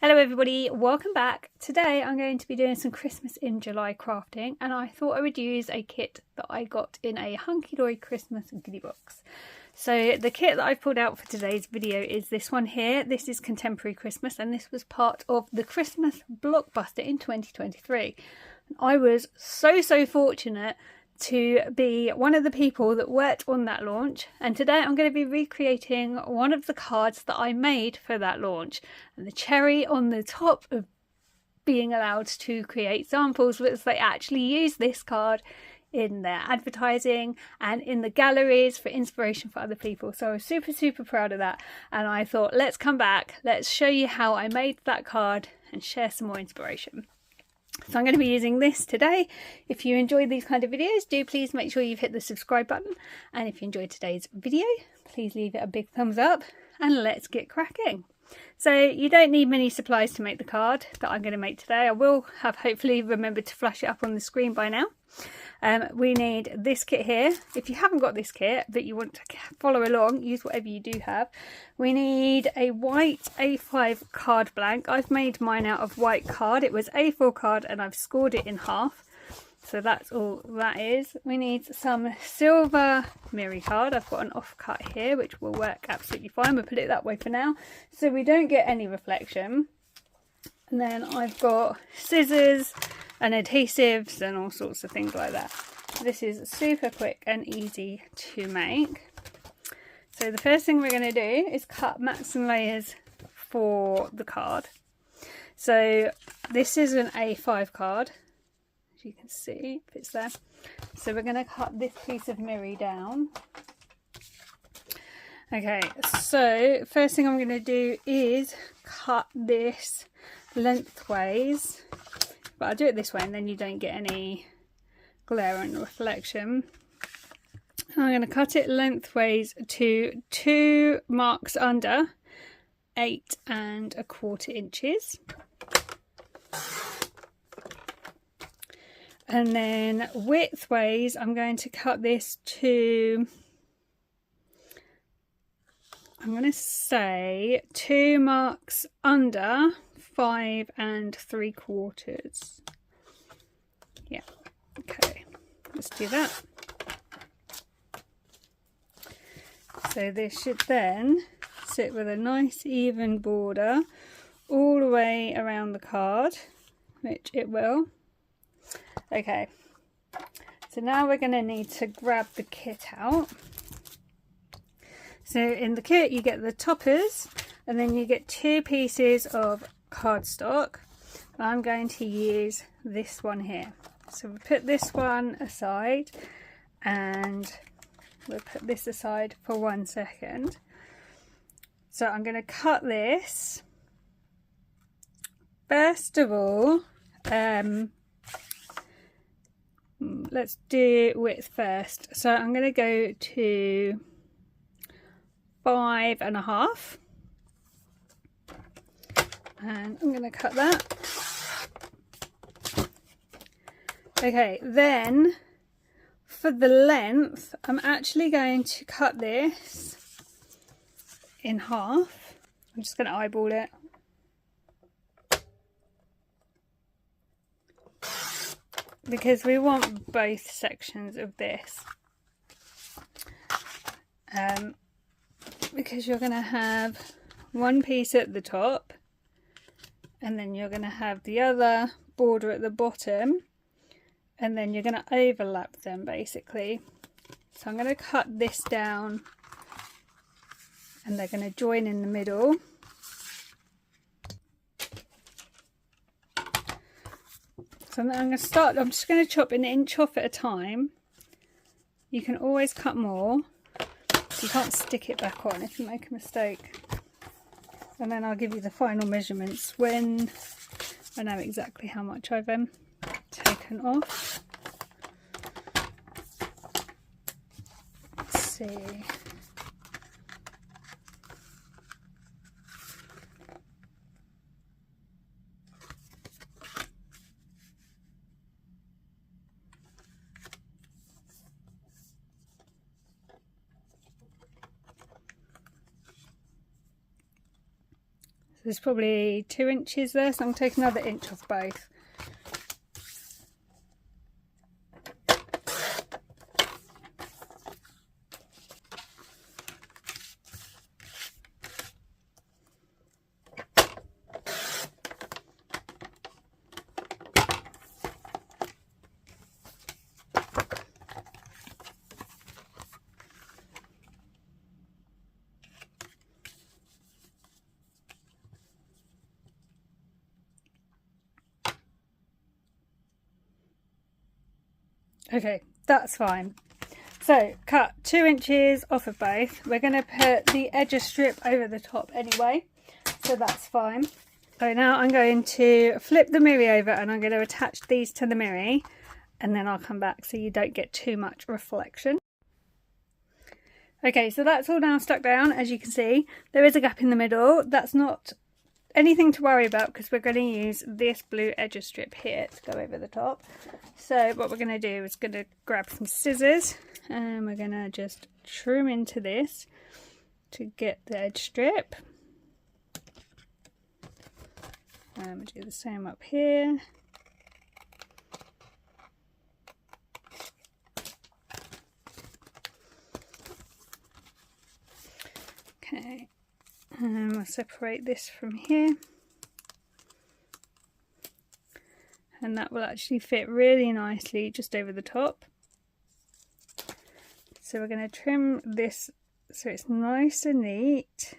Hello everybody, welcome back. Today I'm going to be doing some Christmas in July crafting, and I thought I would use a kit that I got in a Hunkydory Christmas Goodie Box. So the kit that I've pulled out for today's video is this one here. This is Contemporary Christmas, and this was part of the Christmas Blockbuster in 2023. And I was so fortunate to be one of the people that worked on that launch, and today I'm going to be recreating one of the cards that I made for that launch. And the cherry on the top of being allowed to create samples was they actually use this card in their advertising and in the galleries for inspiration for other people. So I was super proud of that, and I thought, let's come back, let's show you how I made that card and share some more inspiration. So I'm going to be using this today. If you enjoyed these kind of videos, do please make sure you've hit the subscribe button. And if you enjoyed today's video, please leave it a big thumbs up and let's get cracking. So you don't need many supplies to make the card that I'm going to make today. I will have hopefully remembered to flash it up on the screen by now. We need this kit here. If you haven't got this kit but you want to follow along, use whatever you do have. We need a white A5 card blank. I've made mine out of white card. It was A4 card and I've scored it in half. So that's all that is. We need some silver mirror card. I've got an offcut here which will work absolutely fine. We'll put it that way for now so we don't get any reflection. And then I've got scissors and adhesives and all sorts of things like that. This is super quick and easy to make. So the first thing we're going to do is cut mats and layers for the card. So this is an A5 card, as you can see, if it's there. So we're going to cut this piece of mirror down. Okay, so first thing I'm going to do is cut this lengthways. But I'll do it this way and then you don't get any glare and reflection. I'm going to cut it lengthways to 2 marks under 8 1/4 inches. And then widthways, I'm going to cut this to, I'm going to say 2 marks under 5 3/4. Yeah, okay, let's do that. So this should then sit with a nice even border all the way around the card, which it will. Okay, so now we're going to need to grab the kit out. So in the kit you get the toppers and then you get 2 pieces of cardstock. I'm going to use this one here. So we'll put this one aside and we'll put this aside for 1 second. So I'm going to cut this. First of all, let's do width first. So I'm going to go to 5 1/2. And I'm going to cut that. Okay, then for the length, I'm actually going to cut this in half. I'm just going to eyeball it. Because we want both sections of this. Because you're going to have one piece at the top. And then you're going to have the other border at the bottom, and then you're going to overlap them basically. So I'm going to cut this down and they're going to join in the middle. So I'm going to start, I'm just going to chop an inch off at a time. You can always cut more. You can't stick it back on if you make a mistake. And then I'll give you the final measurements when I know exactly how much I've taken off. Let's see. There's probably 2 inches there, so I'm going to take another inch off both. Okay, that's fine. So cut 2 inches off of both. We're going to put the edger strip over the top anyway, so that's fine. So now I'm going to flip the mirror over and I'm going to attach these to the mirror, and then I'll come back so you don't get too much reflection. Okay, so that's all now stuck down. As you can see, there is a gap in the middle. That's not anything to worry about because we're going to use this blue edger strip here to go over the top. So what we're going to do is going to grab some scissors and we're going to just trim into this to get the edge strip. And we'll do the same up here. Okay, and we'll separate this from here. And that will actually fit really nicely just over the top. So we're going to trim this so it's nice and neat.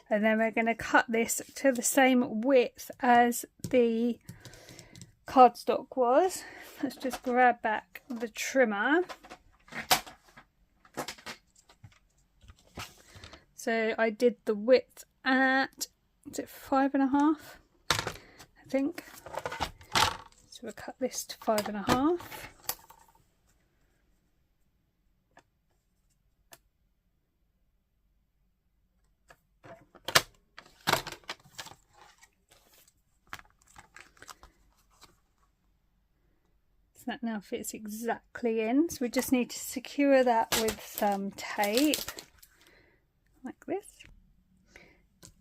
And then we're going to cut this to the same width as the cardstock was. Let's just grab back the trimmer. So I did the width at, is it 5.5? I think. So we'll cut this to 5.5. So that now fits exactly in. So we just need to secure that with some tape. Like this.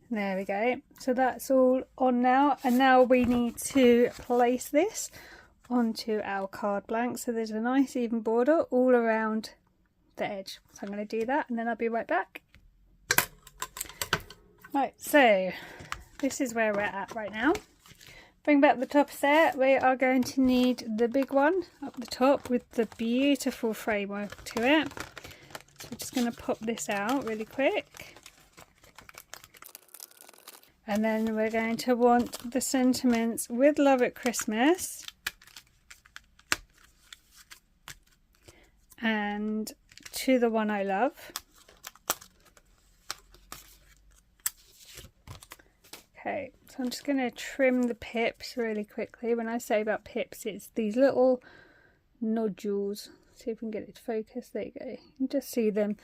There we go. So that's all on now, and now we need to place this onto our card blank so there's a nice even border all around the edge. So I'm going to do that and then I'll be right back. Right, so this is where we're at right now. Bring back the top set. We are going to need the big one up the top with the beautiful framework to it. So we're just going to pop this out really quick. And then we're going to want the sentiments with Love at Christmas and To the One I Love. Okay, so I'm just going to trim the pips really quickly. When I say about pips, it's these little nodules. See if we can get it to focus. There you go. You can just see them.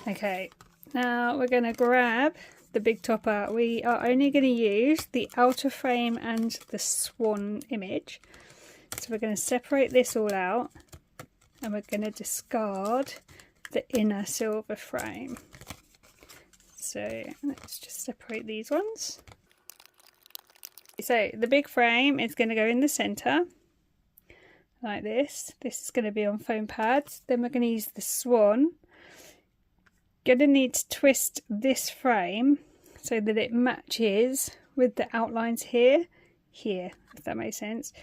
Okay, now we're going to grab the big topper. We are only going to use the outer frame and the swan image. So we're going to separate this all out and we're going to discard the inner silver frame. So let's just separate these ones. So the big frame is going to go in the centre like this. This is going to be on foam pads. Then we're going to use the swan. Going to need to twist this frame so that it matches with the outlines here, if that makes sense.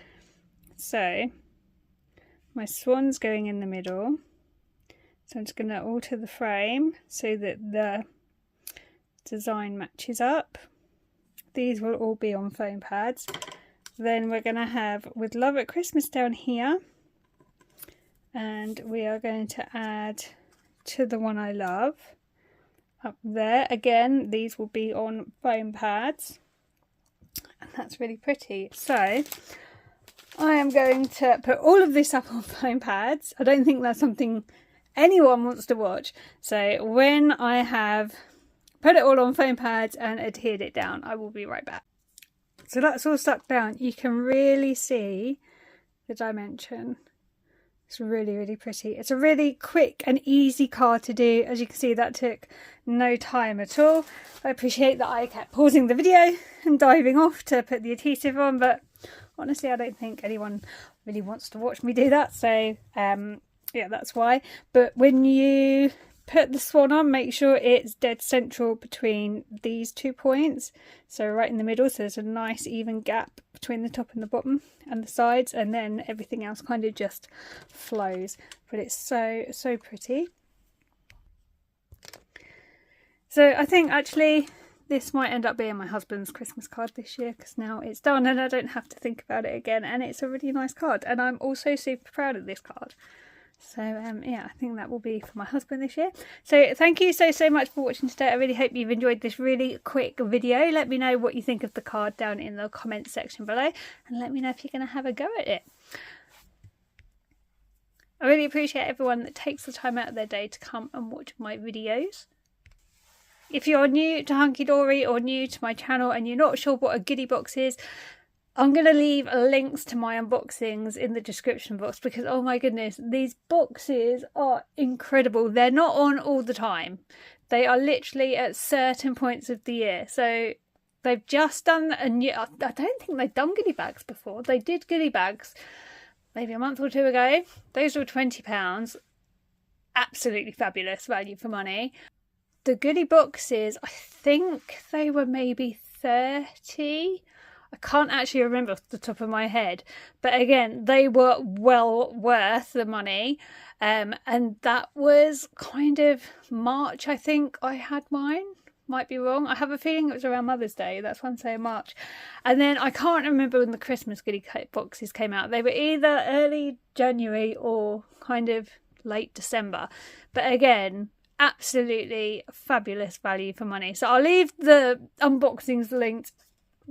So my swan's going in the middle. So I'm just going to alter the frame so that the design matches up. These will all be on foam pads. Then we're going to have with Love at Christmas down here, and we are going to add To the One I Love up there. Again, these will be on foam pads, and that's really pretty. So I am going to put all of this up on foam pads. I don't think that's something anyone wants to watch. So when I have put it all on foam pads and adhered it down, I will be right back. So that's all stuck down. You can really see the dimension. It's really, really pretty. It's a really quick and easy card to do. As you can see, that took no time at all. I appreciate that I kept pausing the video and diving off to put the adhesive on, but honestly, I don't think anyone really wants to watch me do that. So, yeah, that's why. But when you put the swan on, make sure it's dead central between these 2 points. So right in the middle, so there's a nice even gap between the top and the bottom and the sides, and then everything else kind of just flows. But it's so pretty. So I think actually this might end up being my husband's Christmas card this year, because now it's done and I don't have to think about it again, and it's a really nice card, and I'm also super proud of this card. So yeah, I think that will be for my husband this year. So thank you so much for watching today. I really hope you've enjoyed this really quick video. Let me know what you think of the card down in the comments section below, and let me know if you're going to have a go at it. I really appreciate everyone that takes the time out of their day to come and watch my videos. If you're new to Hunkydory or new to my channel and you're not sure what a goodie box is, I'm going to leave links to my unboxings in the description box, because oh my goodness, these boxes are incredible. They're not on all the time. They are literally at certain points of the year. So they've just done a new, I don't think they've done goodie bags before. They did goodie bags maybe a month or two ago. Those were £20. Absolutely fabulous value for money. The goodie boxes, I think they were maybe 30. I can't actually remember off the top of my head, but again, they were well worth the money. And that was kind of March, I think I had mine. Might be wrong. I have a feeling it was around Mother's Day. That's why I'm saying March. And then I can't remember when the Christmas goodie boxes came out. They were either early January or kind of late December. But again, absolutely fabulous value for money. So I'll leave the unboxings linked.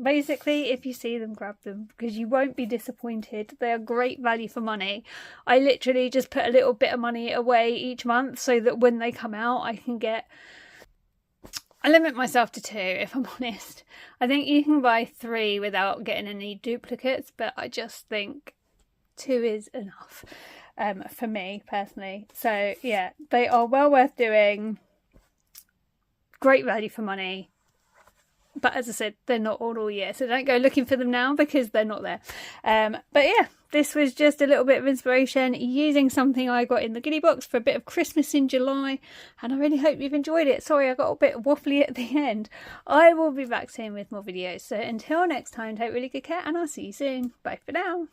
Basically, if you see them, grab them, because you won't be disappointed. They are great value for money. I literally just put a little bit of money away each month so that when they come out, I can get... I limit myself to 2, if I'm honest. I think you can buy 3 without getting any duplicates, but I just think 2 is enough for me, personally. So, yeah, they are well worth doing. Great value for money. But as I said, they're not on all year, so don't go looking for them now because they're not there. But yeah, this was just a little bit of inspiration using something I got in the goodie box for a bit of Christmas in July, and I really hope you've enjoyed it. Sorry, I got a bit waffly at the end. I will be back soon with more videos, so until next time, take really good care, and I'll see you soon. Bye for now.